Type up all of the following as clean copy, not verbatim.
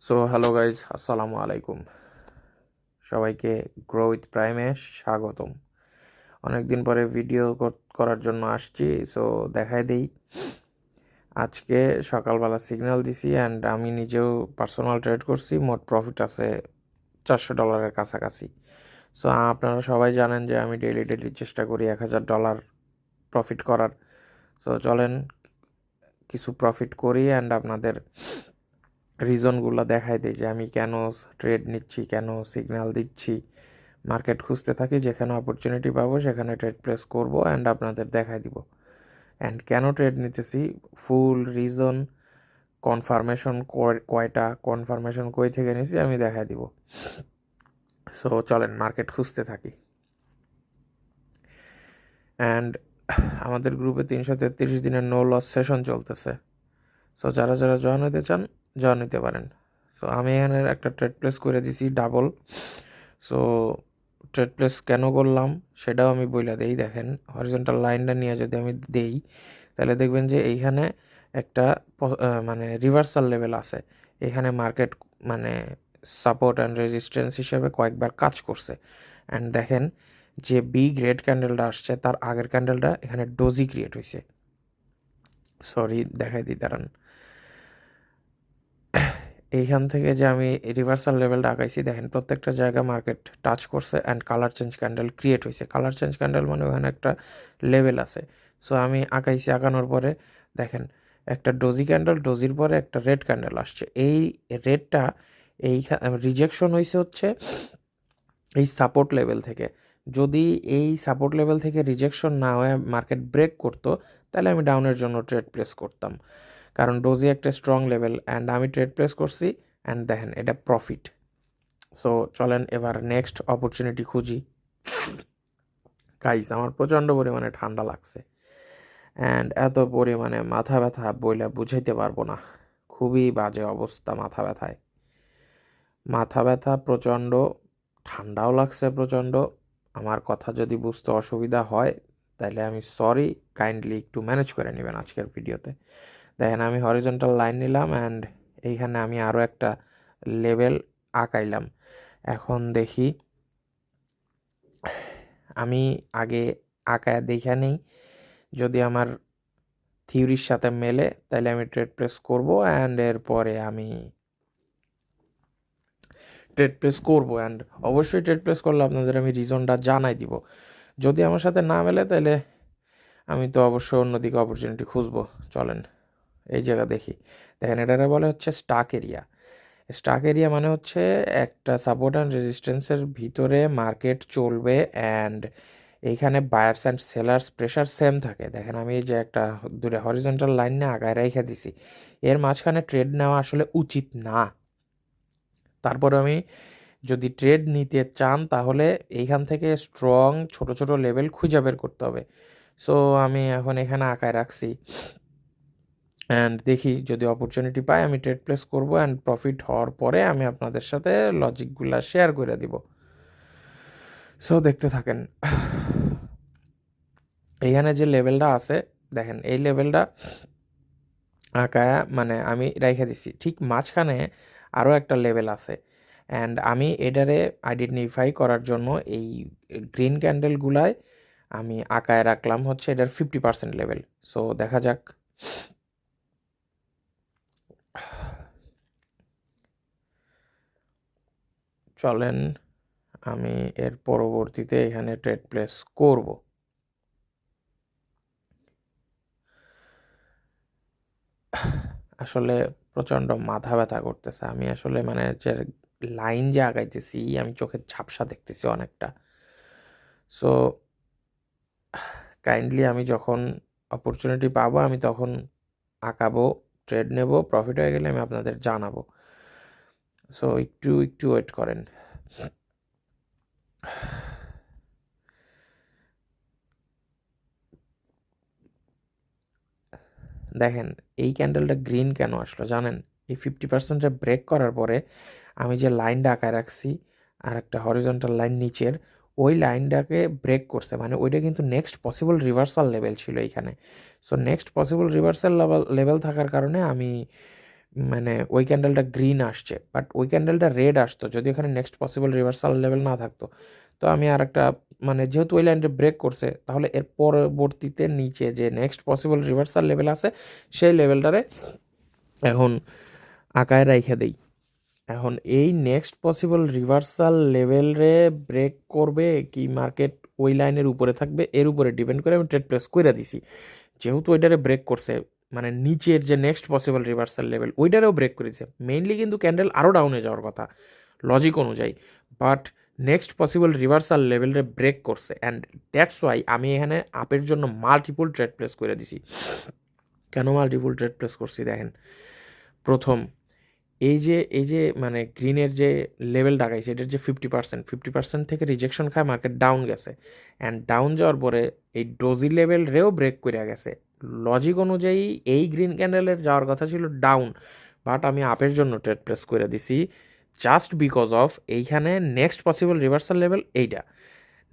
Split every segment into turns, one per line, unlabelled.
So hello guys, আসসালামু আলাইকুম। সবাইকে গ্রো উইথ প্রাইমে স্বাগতম। অনেকদিন পরে ভিডিও করার জন্য আসছি। সো দেখাই দেই, আজকে সকালবেলা সিগন্যাল দিছি অ্যান্ড আমি নিজেও পার্সোনাল ট্রেড করছি। মোট প্রফিট আছে $400 কাছাকাছি। সো আপনারা সবাই জানেন যে আমি ডেইলি চেষ্টা করি $1000 প্রফিট করার। সো চলেন কিছু প্রফিট করি অ্যান্ড আপনাদের রিজনগুলো দেখাই দিই যে আমি কেন ট্রেড নিচ্ছি, কেন সিগন্যাল দিচ্ছি। মার্কেট খুঁজতে থাকি, যেখানে অপরচুনিটি পাবো সেখানে ট্রেড প্লেস করব অ্যান্ড আপনাদের দেখাই দিব। অ্যান্ড কেন ট্রেড নিতেছি, ফুল রিজন, কনফার্মেশন কয়টা, কনফার্মেশন কই থেকে নিছি আমি দেখাই দিব। সো চলেন মার্কেট খুঁজতে থাকি। অ্যান্ড আমাদের গ্রুপে 333 দিনের নো লস সেশন চলতেছে। সো যারা যারা জয়েন হতে চান জয়েন হতে পারেন। সো আমি এখানে একটা ট্রেড প্লেস করে দিছি ডাবল। সো ট্রেড প্লেস কেন করলাম সেটাও আমি বইলা দেই। দেখেন, হরিজন্টাল লাইনটা নিয়ে যদি আমি দেই তাহলে দেখবেন যে এইখানে একটা মানে রিভার্সাল লেভেল আছে। এখানে মার্কেট মানে সাপোর্ট অ্যান্ড রেজিস্ট্যান্স হিসেবে কয়েকবার কাজ করছে। অ্যান্ড দেখেন যে বিগ রেড ক্যান্ডেলটা আসছে তার আগের ক্যান্ডেলটা এখানে ডোজি ক্রিয়েট হয়েছে। সরি দেখাই দিই, দাঁড়ান। এইখান থেকে যে আমি রিভার্সাল লেভেলটা আঁকাইছি, দেখেন প্রত্যেকটা জায়গা মার্কেট টাচ করছে and colour change candle create হয়েছে। কালার চেঞ্জ ক্যান্ডেল মানে ওখানে একটা লেভেল আছে। সো আমি আঁকাইছি, আঁকানোর পরে দেখেন একটা ডোজি ক্যান্ডেল, ডোজির পরে একটা রেড ক্যান্ডেল আসছে। এই রেডটা এই রিজেকশন হয়েছে হচ্ছে এই সাপোর্ট লেভেল থেকে। যদি এই সাপোর্ট লেভেল থেকে রিজেকশন না হয়ে মার্কেট ব্রেক করতো তাহলে আমি ডাউনের জন্য ট্রেড প্লেস করতাম, কারণ ডোজি একটা স্ট্রং লেভেল। অ্যান্ড আমি ট্রেড প্লেস করছি অ্যান্ড দেখেন এটা প্রফিট। সো চলেন এবার নেক্সট অপরচুনিটি খুঁজি। গাইস, আমার প্রচণ্ড পরিমাণে ঠান্ডা লাগছে অ্যান্ড এত পরিমাণে মাথা ব্যথা বইলে বুঝাইতে পারবো না। খুবই বাজে অবস্থা মাথা ব্যথায়। মাথা ব্যথা প্রচণ্ড, ঠান্ডাও লাগছে প্রচণ্ড। আমার কথা যদি বুঝতে অসুবিধা হয় তাহলে আমি সরি, কাইন্ডলি একটু ম্যানেজ করে নেবেন আজকের ভিডিওতে। দেখেন আমি হরিজন্টাল লাইন নিলাম অ্যান্ড এইখানে আমি আরও একটা লেভেল আঁকাইলাম। এখন দেখি, আমি আগে আঁকায় দেখে নেই, যদি আমার থিওরির সাথে মেলে তাহলে আমি ট্রেড প্লেস করব অ্যান্ড এরপরে আমি ট্রেড প্লেস করবো। অ্যান্ড অবশ্যই ট্রেড প্লেস করলে আপনাদের আমি রিজনটা জানাই দিব। যদি আমার সাথে না মেলে তাহলে আমি তো অবশ্যই অন্যদিকে অপরচুনিটি খুঁজবো। চলেন এই জায়গা দেখি। দেখেন এটারে বলে হচ্ছে স্টাক এরিয়া। স্টাক এরিয়া মানে হচ্ছে একটা সাপোর্ট অ্যান্ড রেজিস্ট্যান্সের ভিতরে মার্কেট চলবে অ্যান্ড এইখানে buyers and sellers pressure same থাকে। দেখেন আমি এই যে একটা দূরে হরিজন্টাল লাইন নিয়ে আগায় রেখে দিছি, এর মাঝখানে ট্রেড নেওয়া আসলে উচিত না। তারপর আমি যদি ট্রেড নিতে চান তাহলে এইখান থেকে স্ট্রং ছোট ছোট লেভেল খুঁজে বের করতে হবে। সো আমি এখন এখানে আঁকায় রাখছি অ্যান্ড দেখি যদি অপরচুনিটি পাই আমি ট্রেড প্লেস করবো অ্যান্ড প্রফিট হওয়ার পরে আমি আপনাদের সাথে লজিকগুলো শেয়ার করে দিব। সো দেখতে থাকেন। এইখানে যে লেভেলটা আছে দেখেন, এই লেভেলটা আঁকায়া মানে আমি রেখে দিছি। ঠিক মাঝখানে আরও একটা লেভেল আছে অ্যান্ড আমি এটারে আইডেন্টিফাই করার জন্য এই গ্রিন ক্যান্ডেলগুলায় আমি আঁকায় রাখলাম হচ্ছে এটার 50% লেভেল। সো দেখা যাক। চলেন আমি এর পরবর্তীতে এখানে ট্রেড প্লেস করব। আসলে প্রচণ্ড মাথা ব্যথা করতেছে। আমি আসলে মানে যে লাইন যে আগাইতেছি আমি চোখের ঝাপসা দেখতেছি অনেকটা। সো কাইন্ডলি আমি যখন অপরচুনিটি পাবো আমি তখন আঁকাবো, ট্রেড নেব, প্রফিট হয়ে গেলে আমি আপনাদের জানাবো। সো একটু একটু ওয়েট করেন। দেখেন এই ক্যান্ডেলটা গ্রিন কেন আসলো জানেন? এই 50%-এ ব্রেক করার পরে আমি যে লাইনটা আঁকায় রাখছি আর একটা হরিজন্টাল লাইন নিচের, ওই লাইনটাকে ব্রেক করছে, মানে ওইটা কিন্তু নেক্সট পসিবল রিভার্সাল লেভেল ছিল এইখানে। So next possible reversal level থাকার কারণে আমি মানে ওই ক্যান্ডেলটা গ্রিন আসছে, বাট ওই ক্যান্ডেলটা রেড আসতো যদি এখানে নেক্সট পসিবল রিভার্সাল লেভেল না থাকতো। তো আমি আর একটা মানে যেহেতু ওই লাইনটা ব্রেক করছে, তাহলে এর পরবর্তীতে নিচে যে নেক্সট পসিবল রিভার্সাল লেভেল আছে সেই লেভেলটারে এখন আঁকায় রাইখা দেই। এখন এই নেক্সট পসিবল রিভার্সাল লেভেলে ব্রেক করবে কি মার্কেট ওই লাইনের উপরে থাকবে, এর উপরে ডিপেন্ড করে আমি ট্রেড প্লেস করে দিছি। যেহেতু ওইটারে ব্রেক করছে, মানে নিচের যে নেক্সট পসিবল রিভার্সাল লেভেল ওইটারেও ব্রেক করেছে, মেইনলি কিন্তু ক্যান্ডেল আরও ডাউনে যাওয়ার কথা লজিক অনুযায়ী, বাট নেক্সট পসিবল রিভার্সাল লেভেলে ব্রেক করছে, অ্যান্ড দ্যাটস ওয়াই আমি এখানে আপের জন্য মাল্টিপুল ট্রেড প্লেস করে দিছি। কেন মাল্টিপুল ট্রেড প্লেস করছি দেখেন, প্রথম এই যে মানে গ্রিনের যে লেভেল ডাকাইছে এটার যে 50% থেকে রিজেকশন খায় মার্কেট ডাউন গেছে, অ্যান্ড ডাউন যাওয়ার পরে এই ডোজি লেভেল রেও ব্রেক করে গেছে। লজিক অনুযায়ী এই গ্রিন ক্যান্ডেলের যাওয়ার কথা ছিল ডাউন, বাট আমি আপের জন্য ট্রেড প্লেস করে দিছি জাস্ট বিকজ অফ এইখানে নেক্সট পসিবল রিভার্সাল লেভেল এইটা।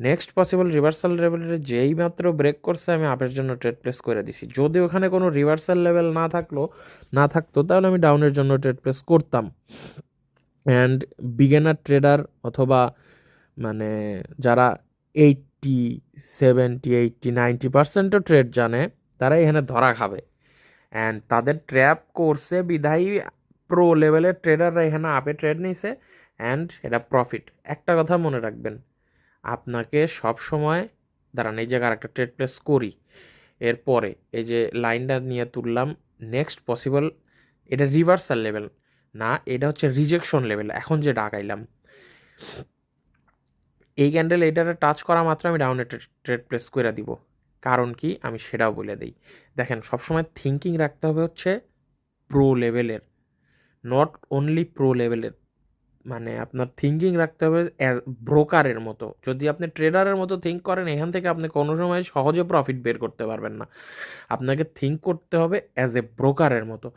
নেক্সট পসিবল রিভার্সাল লেভেলের যেই মাত্র ব্রেক করছে আমি আপের জন্য ট্রেড প্লেস করে দিছি। যদি ওখানে কোনো রিভার্সাল লেভেল না থাকতো তাহলে আমি ডাউনের জন্য ট্রেড প্লেস করতাম। অ্যান্ড বিগিনার ট্রেডার অথবা মানে যারা 80, 70, 80, 90%ও ট্রেড জানে তারা এখানে ধরা খাবে, অ্যান্ড তাদের ট্র্যাপ করছে বিধায়ী প্রো লেভেলের ট্রেডাররা এখানে আপে ট্রেড নিছে, অ্যান্ড এটা প্রফিট। একটা কথা মনে রাখবেন, আপনাকে সব সময় দাঁড়ান এই জায়গায় একটা ট্রেড প্লেস করি, এরপরে এই যে লাইনটা নিয়ে তুললাম নেক্সট পসিবল, এটা রিভার্সাল লেভেল না, এটা হচ্ছে রিজেকশন লেভেল। এখন যে ডাকাইলাম এই ক্যান্ডেল এইটারে টাচ করা মাত্র আমি ডাউনে ট্রেড প্লেস করে দিব। কারণ কি আমি সেটাও বলে দিই। দেখেন সবসময় থিঙ্কিং রাখতে হবে হচ্ছে প্রো লেভেলের, নট অনলি প্রো লেভেলের, মানে আপনার থিঙ্কিং রাখতে হবে অ্যাজ ব্রোকারের মতো। যদি আপনি ট্রেডারের মতো থিঙ্ক করেন এখান থেকে আপনি কোনো সময় সহজে প্রফিট বের করতে পারবেন না। আপনাকে থিঙ্ক করতে হবে অ্যাজ এ ব্রোকারের মতো।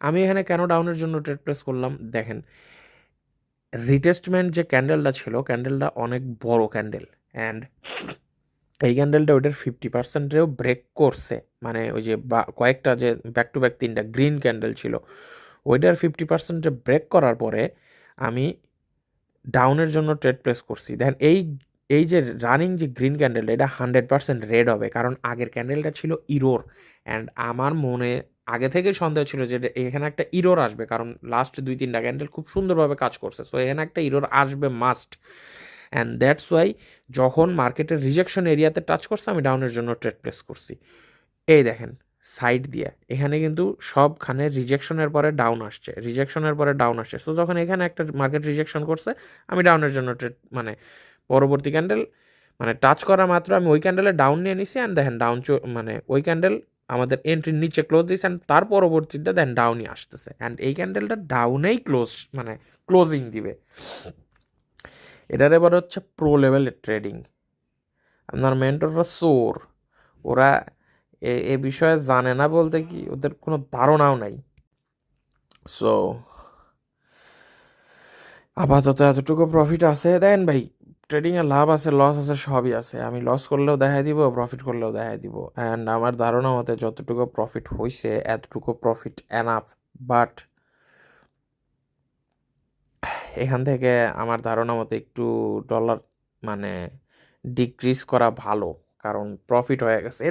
আমি এখানে কেন ডাউনের জন্য ট্রেড প্লেস করলাম দেখেন, রিটেস্টমেন্ট যে ক্যান্ডেলটা ছিল ক্যান্ডেলটা অনেক বড় ক্যান্ডেল, অ্যান্ড এই ক্যান্ডেলটা ওইটার 50%রেও ব্রেক করছে, মানে ওই যে কয়েকটা যে ব্যাক টু ব্যাক 3টা গ্রিন ক্যান্ডেল ছিল ওইটার 50%-এ ব্রেক করার পরে আমি ডাউনের জন্য ট্রেড প্লেস করছি। দেখেন এই যে রানিং যে গ্রিন ক্যান্ডেল এটা 100% রেড হবে, কারণ আগের ক্যান্ডেলটা ছিল ইরোর, অ্যান্ড আমার মনে আগে থেকে সন্দেহ ছিল যে এখানে একটা ইরোর আসবে, কারণ লাস্ট 2-3টা ক্যান্ডেল খুব সুন্দরভাবে কাজ করছে, সো এখানে একটা ইরোর আসবে মাস্ট, অ্যান্ড দ্যাটস ওয়াই যখন মার্কেটের রিজেকশন এরিয়াতে টাচ করছে আমি ডাউনের জন্য ট্রেড প্লেস করছি। এই দেখেন সাইড দিয়ে এখানে কিন্তু সবখানে রিজেকশনের পরে ডাউন আসছে, সো যখন এখানে একটা মার্কেট রিজেকশন করছে আমি ডাউনের জন্য ট্রেড মানে পরবর্তী ক্যান্ডেল মানে টাচ করা মাত্র আমি ওই ক্যান্ডেলে ডাউন নিয়ে নিছি, অ্যান্ড দেখেন মানে ওই ক্যান্ডেল আমাদের এন্ট্রির নিচে ক্লোজ দিয়েছে, অ্যান্ড তার পরবর্তীতে দেন ডাউনই আসতেছে, অ্যান্ড এই ক্যান্ডেলটা ডাউনেই মানে ক্লোজিং দিবে। এটার এবার হচ্ছে প্রো লেভেলের ট্রেডিং। আপনার মেন্টররা চোর, ওরা এ বিষয়ে জানে না বলতে কি ওদের কোনো ধারণাও নাই। সো আপাতত এতটুকু প্রফিট আছে, দেন ভাই ট্রেডিংয়ে লাভ আছে লস আছে সবই আছে, আমি লস করলেও দেখাই দিব প্রফিট করলেও দেখাই দিব, অ্যান্ড আমার ধারণা মতে যতটুকু প্রফিট হয়েছে এতটুকু প্রফিট এনাফ, বাট এখান থেকে আমার ধারণা মতে একটু ডলার মানে ডিক্রিজ করা ভালো, কারণ প্রফিট হয়ে গেছে।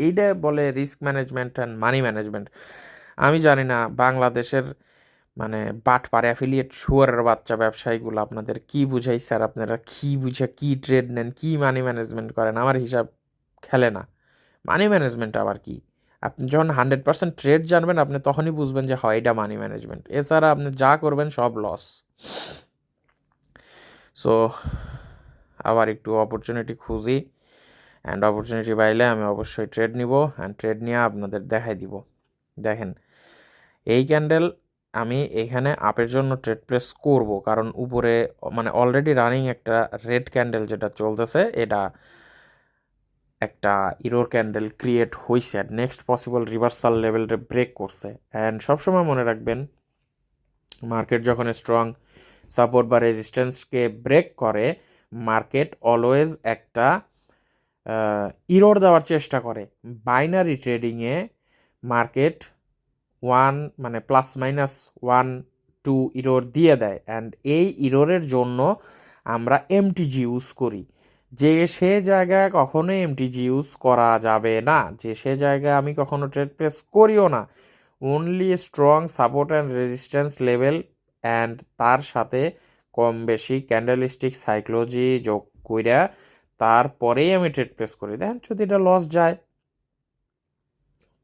এইটা বলে risk management and money management. আমি জানি না বাংলাদেশের মানে বাটপারে অ্যাফিলিয়েট শুয়ারের বাচ্চা ব্যবসায়ীগুলো আপনাদের কি বুঝাই স্যার, আপনারা কি বুঝে কি ট্রেড নেন কি মানি ম্যানেজমেন্ট করেন, আমার হিসাব খেলে না। মানি ম্যানেজমেন্ট আবার কি? আপনি যখন 100% ট্রেড জানবেন আপনি তখনই বুঝবেন যে হয় এটা মানি ম্যানেজমেন্ট, এছাড়া আপনি যা করবেন সব লস। সো আবার একটু অপরচুনিটি খুঁজি, অ্যান্ড অপরচুনিটি পাইলে আমি অবশ্যই ট্রেড নিব, অ্যান্ড ট্রেড নিয়ে আপনাদের দেখাই দিব। দেখেন এই ক্যান্ডেল আমি এখানে আপের জন্য ট্রেড প্লেস করব, কারণ উপরে মানে অলরেডি রানিং একটা রেড ক্যান্ডেল যেটা চলতেছে এটা একটা ইরোর ক্যান্ডেল ক্রিয়েট হয়েছে, আর নেক্সট পসিবল রিভার্সাল লেভেলটা ব্রেক করছে। অ্যান্ড সবসময় মনে রাখবেন মার্কেট যখন স্ট্রং সাপোর্ট বা রেজিস্ট্যান্সকে ব্রেক করে মার্কেট অলওয়েজ একটা ইরোর দেওয়ার চেষ্টা করে। বাইনারি ট্রেডিংয়ে মার্কেট ওয়ান মানে প্লাস মাইনাস 1-2 ইরোর দিয়ে দেয়, অ্যান্ড এই ইরোরের জন্য আমরা এমটিজি ইউজ করি। যে সে জায়গায় কখনো এমটিজি ইউজ করা যাবে না, যে সে জায়গায় আমি কখনো ট্রেড প্লেস করিও না। Only strong support and resistance level and তার সাথে কম বেশি ক্যান্ডেলিস্টিক সাইকোলজি যোগ কইরা তারপরেই আমি ট্রেড প্লেস করি। দেন যদি এটা লস যায়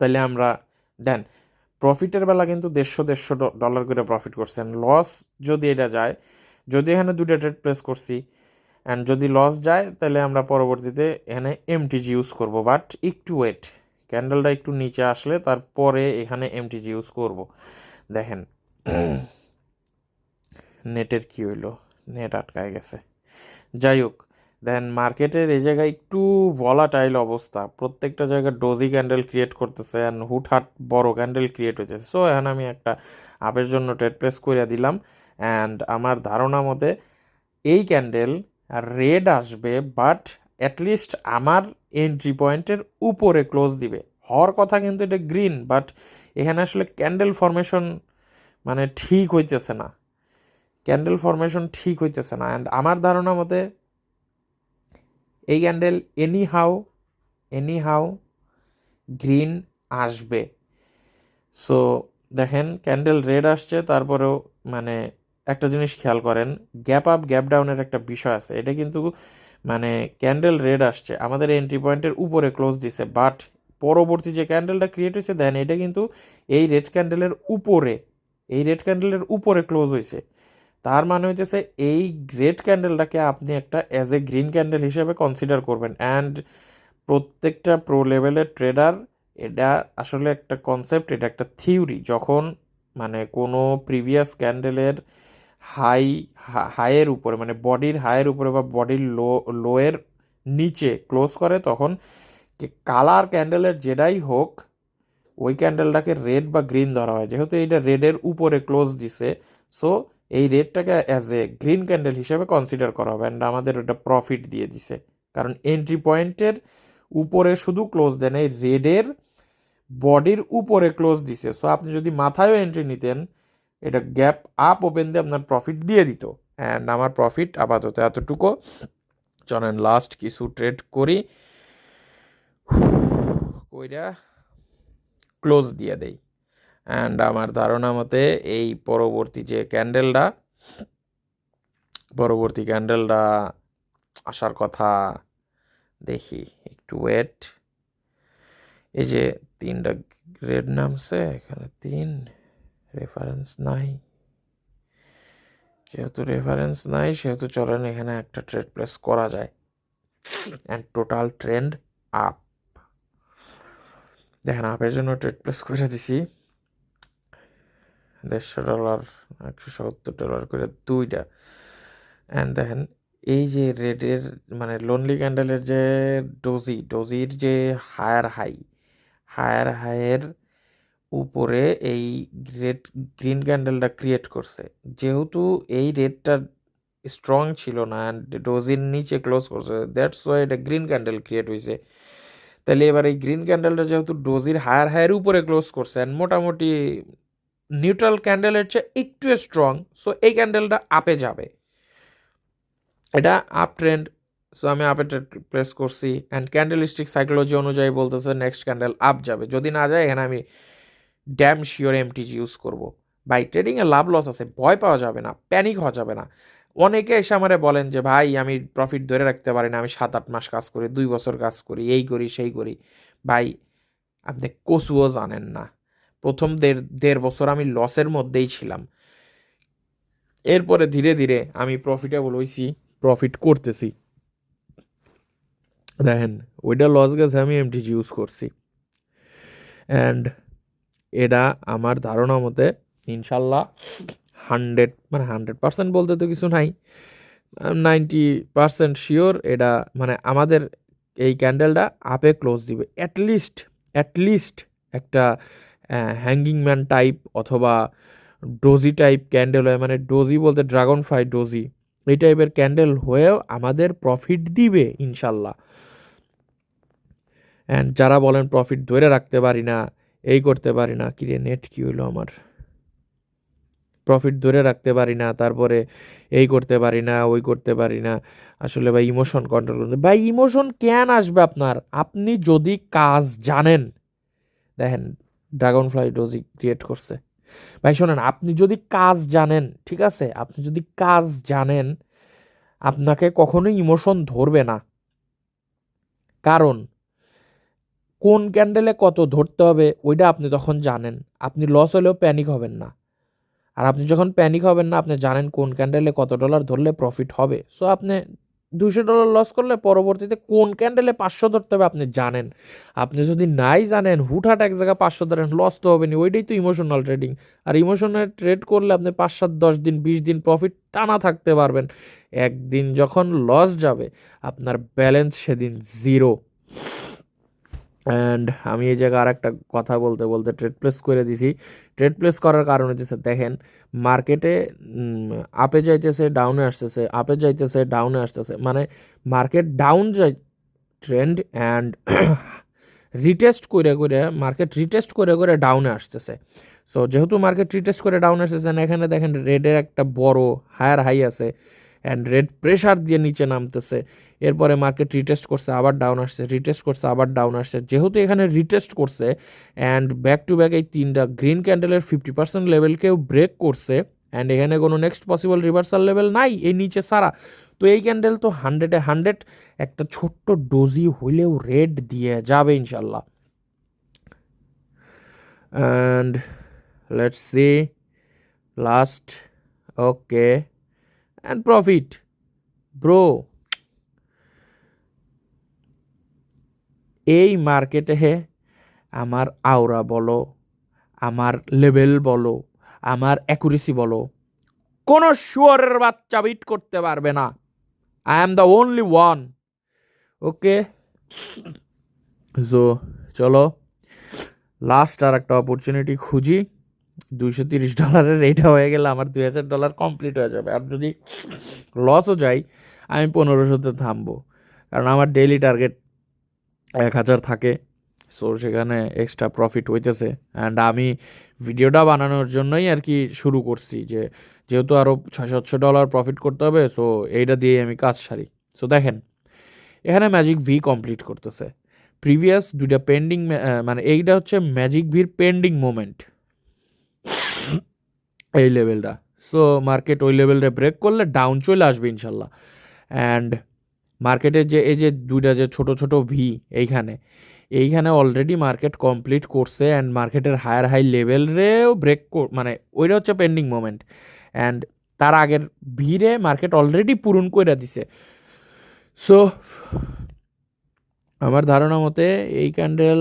তাহলে আমরা দেন প্রফিটের বেলা কিন্তু 150 ডলার করে প্রফিট করছেন। লস যদি এটা যায়, যদি এখানে দুটো ট্রেড প্লেস করছি অ্যান্ড যদি লস যায় তাহলে আমরা পরবর্তীতে এখানে এমটিজি ইউজ করব, বাট একটু ওয়েট, ক্যান্ডেলটা একটু নিচে আসলে তারপরে এখানে এমটিজি ইউজ করব। দেখেন নেটের কি হইলো, নেট আটকায় গেছে। যাই হোক, দেন মার্কেটের এই জায়গায় একটু ভলাটাইল অবস্থা, প্রত্যেকটা জায়গায় ডোজি ক্যান্ডেল ক্রিয়েট করতেছে অ্যান্ড হুটহাট বড় ক্যান্ডেল ক্রিয়েট হয়েছে। সো এখন আমি একটা আপের জন্য ট্রেড প্লেস করে দিলাম, অ্যান্ড আমার ধারণা মতে এই ক্যান্ডেল রেড আসবে, বাট অ্যাটলিস্ট আমার এন্ট্রি পয়েন্টের উপরে ক্লোজ দিবে। হওয়ার কথা কিন্তু এটা গ্রিন, বাট এখানে আসলে ক্যান্ডেল ফরমেশন মানে ঠিক হইতেছে না, ক্যান্ডেল ফরমেশন ঠিক হইতেছে না। অ্যান্ড আমার ধারণা মতে এই ক্যান্ডেল এনিহাউ গ্রিন আসবে। সো দেখেন ক্যান্ডেল রেড আসছে, তারপরেও মানে একটা জিনিস খেয়াল করেন, গ্যাপ আপ গ্যাপ ডাউনের একটা বিষয় আছে। এটা কিন্তু মানে ক্যান্ডেল রেড আসছে, আমাদের এন্ট্রি পয়েন্টের উপরে ক্লোজ দিছে, বাট পরবর্তী যে ক্যান্ডেলটা ক্রিয়েট হয়েছে দেন এটা কিন্তু এই রেড ক্যান্ডেলের উপরে ক্লোজ হয়েছে। তার মানে হইতেছে এই রেড ক্যান্ডেলটাকে আপনি একটা অ্যাজ এ গ্রিন ক্যান্ডেল হিসেবে কনসিডার করবেন। অ্যান্ড প্রত্যেকটা প্রো লেভেলের ট্রেডার এটা আসলে একটা কনসেপ্ট, এটা একটা থিওরি। যখন মানে কোনো প্রিভিয়াস ক্যান্ডেলের হাইয়ের উপরে মানে বডির হাইয়ের উপরে বা বডির লোয়ের নিচে ক্লোজ করে, তখন কালার ক্যান্ডেলের যেটাই হোক ওই ক্যান্ডেলটাকে রেড বা গ্রিন ধরা হয়। যেহেতু এইটা রেডের উপরে ক্লোজ দিছে, সো এই রেডটাকে অ্যাজ এ গ্রিন ক্যান্ডেল হিসেবে কনসিডার করা হবে, অ্যান্ড আমাদের ওটা প্রফিট দিয়ে দিছে। কারণ এন্ট্রি পয়েন্টের উপরে শুধু ক্লোজ দেন, এই রেডের বডির উপরে ক্লোজ দিছে। সো আপনি যদি মাথায়ও এন্ট্রি নিতেন, এটা গ্যাপ আপ ওপেন দিয়ে আপনার প্রফিট দিয়ে দিত। অ্যান্ড আমার প্রফিট আপাতত এতটুকু। চলেন লাস্ট কিছু ট্রেড করি, কইরা ক্লোজ দিয়ে দেই। অ্যান্ড আমার ধারণা মতে এই পরবর্তী ক্যান্ডেলটা আসার কথা, দেখি একটু ওয়েট। এই যে 3টা রেড নামছে, এখানে 3 রেফারেন্স নাই, যেহেতু রেফারেন্স নাই সেহেতু চলেন এখানে একটা ট্রেড প্লেস করা যায়। অ্যান্ড টোটাল ট্রেন্ড আপ, দেখেন আপের জন্য ট্রেড প্লেস করে দিছি $150, $170 করে 2টা। অ্যান্ড দেখেন এই যে রেডের মানে লোনলি ক্যান্ডেলের যে ডোজির যে হায়ার হাইয়ের উপরে এই গ্রিন ক্যান্ডেলটা ক্রিয়েট করছে। যেহেতু এই রেডটা স্ট্রং ছিল না অ্যান্ড ডোজির নিচে ক্লোজ করছে, দ্যাটস ওয়াই এটা গ্রিন ক্যান্ডেল ক্রিয়েট হয়েছে। তাহলে এবার এই গ্রিন ক্যান্ডেলটা যেহেতু ডোজির হায়ার উপরে ক্লোজ করছে অ্যান্ড মোটামুটি নিউট্রাল ক্যান্ডেলের চেয়ে একটু স্ট্রং, সো এই ক্যান্ডেলটা আপে যাবে, এটা আপ ট্রেন্ড। সো আমি আপে প্লেস করছি অ্যান্ড ক্যান্ডেলিস্টিক সাইকোলজি অনুযায়ী বলতেছে নেক্সট ক্যান্ডেল আপ যাবে। যদি না যায় এখানে আমি ড্যাম শিওর এমটিজি ইউজ করব। ভাই ট্রেডিংয়ে লাভ লস আছে, ভয় পাওয়া যাবে না, প্যানিক হওয়া যাবে না। অনেকে এসে আমারে বলেন যে ভাই আমি প্রফিট ধরে রাখতে পারি না, আমি 7-8 মাস কাজ করি, 2 বছর কাজ করি, এই করি সেই করি। ভাই আপনি কচুও জানেন না, প্রথম দেড় বছর আমি লসের মধ্যেই ছিলাম, এরপরে ধীরে ধীরে আমি প্রফিটেবল হয়েছি, প্রফিট করতেছি। দেখেন ওইটা লস গেছে, আমি এমটিজি ইউজ করছি। অ্যান্ড এটা আমার ধারণা মতে ইনশাল্লাহ 100% বলতে তো কিছু নাই, 90% শিওর এটা মানে আমাদের এই ক্যান্ডেলটা আপে ক্লোজ দিবে। অ্যাটলিস্ট একটা হ্যাঙ্গিং ম্যান টাইপ অথবা ডোজি টাইপ ক্যান্ডেল হয়, মানে ডোজি বলতে ড্রাগন ফ্লাই ডোজি, এই টাইপের ক্যান্ডেল হয়েও আমাদের প্রফিট দিবে ইনশাল্লাহ। অ্যান্ড যারা বলেন প্রফিট ধরে রাখতে পারি না, এই করতে পারি না, কিরে নেট কি হলো আমার, প্রফিট ধরে রাখতে পারি না, তারপরে এই করতে পারি না, ওই করতে পারি না। আসলে ভাই ইমোশন কন্ট্রোল করতে, ভাই ইমোশন কেন আসবে আপনার? আপনি যদি কাজ জানেন, দেখেন ড্রাগন ফ্লাই ডোজি ক্রিয়েট করছে। ভাই শোনেন, আপনি যদি কাজ জানেন, ঠিক আছে, আপনি যদি কাজ জানেন, আপনাকে কখনোই ইমোশন ধরবে না। কারণ কোন ক্যান্ডেলে কত ধরতে হবে ওইটা আপনি তখন জানেন, আপনি লস হলেও প্যানিক হবেন না। আর আপনি যখন প্যানিক হবেন না, আপনি জানেন কোন ক্যান্ডেলে কত ডলার ধরলে প্রফিট হবে। সো আপনি $200 লস করলে পরবর্তীতে কোন ক্যান্ডেলে 500 ধরতে হবে আপনি জানেন। আপনি যদি নাই জানেন, হুটহাট এক জায়গায় 500 ধরেন, লস তো হবে না। ওইটাই তো ইমোশনাল ট্রেডিং। আর ইমোশনাল ট্রেড করলে আপনি 5, 7, 10 দিন 20 দিন প্রফিট টানা থাকতে পারবেন। একদিন যখন লস যাবে, আপনার ব্যালেন্স সেদিন জিরো। অ্যান্ড আমি এই জায়গায় আর একটা কথা বলতে বলতে ট্রেড প্লেস করে দিছি। ট্রেড প্লেস করার কারণ হচ্ছে, দেখেন মার্কেটে আপে যাইতেছে, ডাউনে আসতেছে, আপে যাইতেছে, ডাউনে আসতেছে, মানে মার্কেট ডাউন যাই ট্রেন্ড, অ্যান্ড রিটেস্ট করে করে মার্কেট রিটেস্ট করে করে ডাউনে আসতেছে। সো যেহেতু মার্কেট রিটেস্ট করে ডাউন আসতেছে না, এখানে দেখেন রেডের একটা বড় হায়ার হাই আছে, অ্যান্ড রেড প্রেশার দিয়ে নিচে নামতেছে। এরপরে মার্কেট রিটেস্ট করছে, আবার ডাউন আসছে, রিটেস্ট করছে, আবার ডাউন আসছে। যেহেতু এখানে রিটেস্ট করছে অ্যান্ড ব্যাক টু ব্যাক এই তিনটা গ্রিন ক্যান্ডেলের 50% লেভেলকেও ব্রেক করছে, অ্যান্ড এখানে কোনো নেক্সট পসিবল রিভার্সাল লেভেল নাই এই নিচে সারা। তো এই ক্যান্ডেল তো 100-100 একটা ছোট্ট ডোজি হইলেও রেড দিয়ে যাবে ইনশাল্লাহ। And let's see last, okay, and profit bro. এই মার্কেটে আমার আওরা বলো, আমার লেভেল বলো, আমার অ্যাকুরেসি বলো, কোনো শুয়ারের বাচ্চা বিট করতে পারবে না। I am the only one. Okay, so চলো লাস্ট আর একটা অপরচুনিটি খুঁজি। $230 এইটা হয়ে গেলে আমার $2000 কমপ্লিট হয়ে যাবে। আর যদি লসও যাই, আমি 1500-তে থামবো, কারণ আমার ডেইলি টার্গেট 1000 থাকে। সো সেখানে এক্সট্রা প্রফিট হইতেছে, অ্যান্ড আমি ভিডিওটা বানানোর জন্যই আর কি শুরু করছি, যে যেহেতু আরও $600-700 প্রফিট করতে হবে, সো এইটা দিয়ে আমি কাজ সারি। সো দেখেন এখানে ম্যাজিক ভি কমপ্লিট করতেছে, প্রিভিয়াস দুইটা পেন্ডিং, মানে এইটা হচ্ছে ম্যাজিক ভির পেন্ডিং মোমেন্ট, এই লেভেলটা। সো মার্কেট ওই লেভেলটা ব্রেক করলে ডাউন চলে আসবে ইনশাল্লাহ। অ্যান্ড মার্কেটের যে এই যে দুইটা যে ছোট ছোট ভি, এইখানে অলরেডি মার্কেট কমপ্লিট করছে, অ্যান্ড মার্কেটের হায়ার হাই লেভেলরেও ব্রেক, মানে ওইটা হচ্ছে পেন্ডিং মোমেন্ট, অ্যান্ড তার আগের ভিড়ে মার্কেট অলরেডি পূরণ করে দিছে। সো আমার ধারণা মতে এই ক্যান্ডেল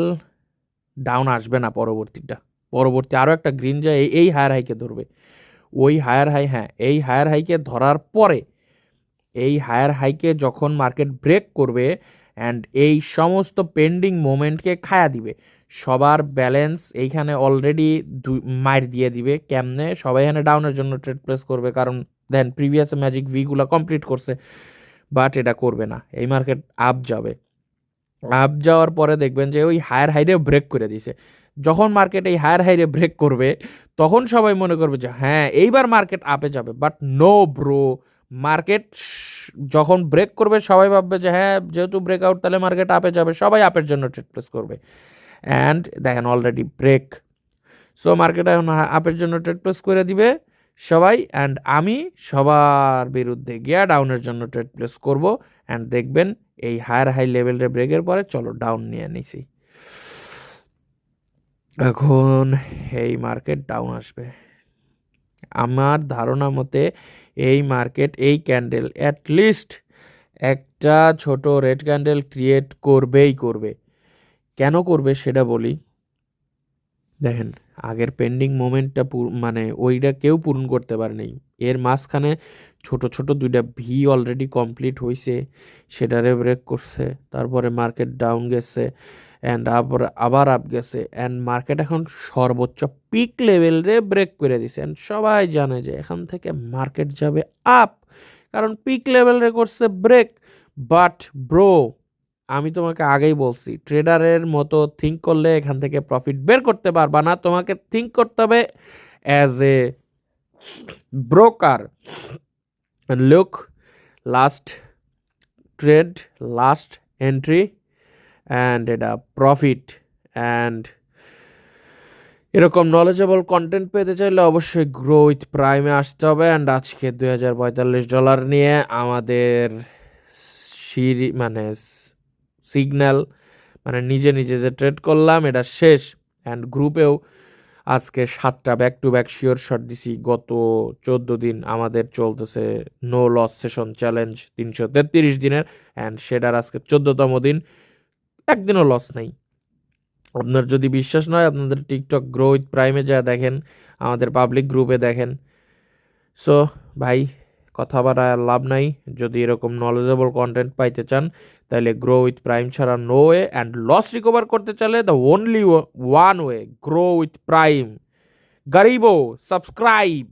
ডাউন আসবে না, পরবর্তী আরও একটা গ্রিন যায় এই হায়ার হাইকে ধরবে। ওই হায়ার হাই, হ্যাঁ, এই হায়ার হাইকে ধরার পরে, এই হায়ার হাইকে যখন মার্কেট ব্রেক করবে অ্যান্ড এই সমস্ত পেন্ডিং মোমেন্টকে খায়া দিবে, সবার ব্যালেন্স এইখানে অলরেডি মাইর দিয়ে দিবে। কেমনে? সবাই এখানে ডাউনের জন্য ট্রেড প্লেস করবে, কারণ দেন প্রিভিয়াস ম্যাজিক ভিগুলো কমপ্লিট করছে। বাট এটা করবে না, এই মার্কেট আপ যাবে। আপ যাওয়ার পরে দেখবেন যে ওই হায়ার হাইরে ব্রেক করে দিছে। যখন মার্কেট এই হায়ার হাইরে ব্রেক করবে, তখন সবাই মনে করবে যে হ্যাঁ এইবার মার্কেট আপে যাবে। বাট নো ব্রো, মার্কেট যখন ব্রেক করবে সবাই ভাববে যে হ্যাঁ যেহেতু ব্রেকআউট তাহলে মার্কেট আপে যাবে, সবাই আপের জন্য ট্রেড প্লেস করবে। অ্যান্ড দেখেন অলরেডি ব্রেক। সো মার্কেট এখন আপের জন্য ট্রেড প্লেস করে দিবে সবাই, অ্যান্ড আমি সবার বিরুদ্ধে গিয়া ডাউনের জন্য ট্রেড প্লেস করব। অ্যান্ড দেখবেন এই হায়ার হাই লেভেলের ব্রেকের পরে চলো ডাউন নিয়ে নিছি। এখন এই মার্কেট ডাউন আসবে আমার ধারণা মতে। এই মার্কেট এই ক্যান্ডেল অ্যাটলিস্ট একটা ছোট রেড ক্যান্ডেল ক্রিয়েট করবেই করবে। কেন করবে সেটা বলি। দেখেন আগের পেন্ডিং মোমেন্টটা মানে ওইটা কেউ পূরণ করতে পারেনি। এর মাঝখানে ছোট ছোট দুইটা ভি অলরেডি কমপ্লিট হয়েছে, সেটারে ব্রেক করছে, তারপরে মার্কেট ডাউন গেছে, অ্যান্ড আবার আপ গেছে, অ্যান্ড মার্কেট এখন সর্বোচ্চ পিক লেভেলে ব্রেক করে দিছে। অ্যান্ড সবাই জানে যে এখান থেকে মার্কেট যাবে আপ, কারণ পিক লেভেলে করছে ব্রেক। বাট ব্রো, আমি তোমাকে আগেই বলছি ট্রেডারের মতো থিঙ্ক করলে এখান থেকে প্রফিট বের করতে পারবা না, তোমাকে থিঙ্ক করতে হবে as a broker. Look, last trade, last entry and এটা প্রফিট। অ্যান্ড এরকম নলেজেবল কন্টেন্ট পেতে চাইলে অবশ্যই গ্রো উইথ প্রাইমে আসতে হবে। অ্যান্ড আজকে $2045 নিয়ে আমাদের সিগন্যাল মানে নিজে নিজে যে ট্রেড করলাম এটা শেষ। অ্যান্ড গ্রুপেও আজকে 7টা back to back sure shot দিছি। গত 14 দিন আমাদের চলতেছে নো লস সেশন চ্যালেঞ্জ 333 দিনের, অ্যান্ড সেটার আজকে 14তম দিন, একদিনও লস নেই। আপনার যদি বিশ্বাস নয় আপনাদের টিকটক গ্রো উইথ প্রাইমে যা দেখেন, আমাদের পাবলিক গ্রুপে দেখেন। সো ভাই কথা বাড়ায় লাভ নাই, যদি এরকম নলেজেবল কন্টেন্ট পাইতে চান তাহলে গ্রো উইথ প্রাইম ছাড়া no way. And loss recover করতে চাইলে the only one way, grow with prime. গরিবো সাবস্ক্রাইব।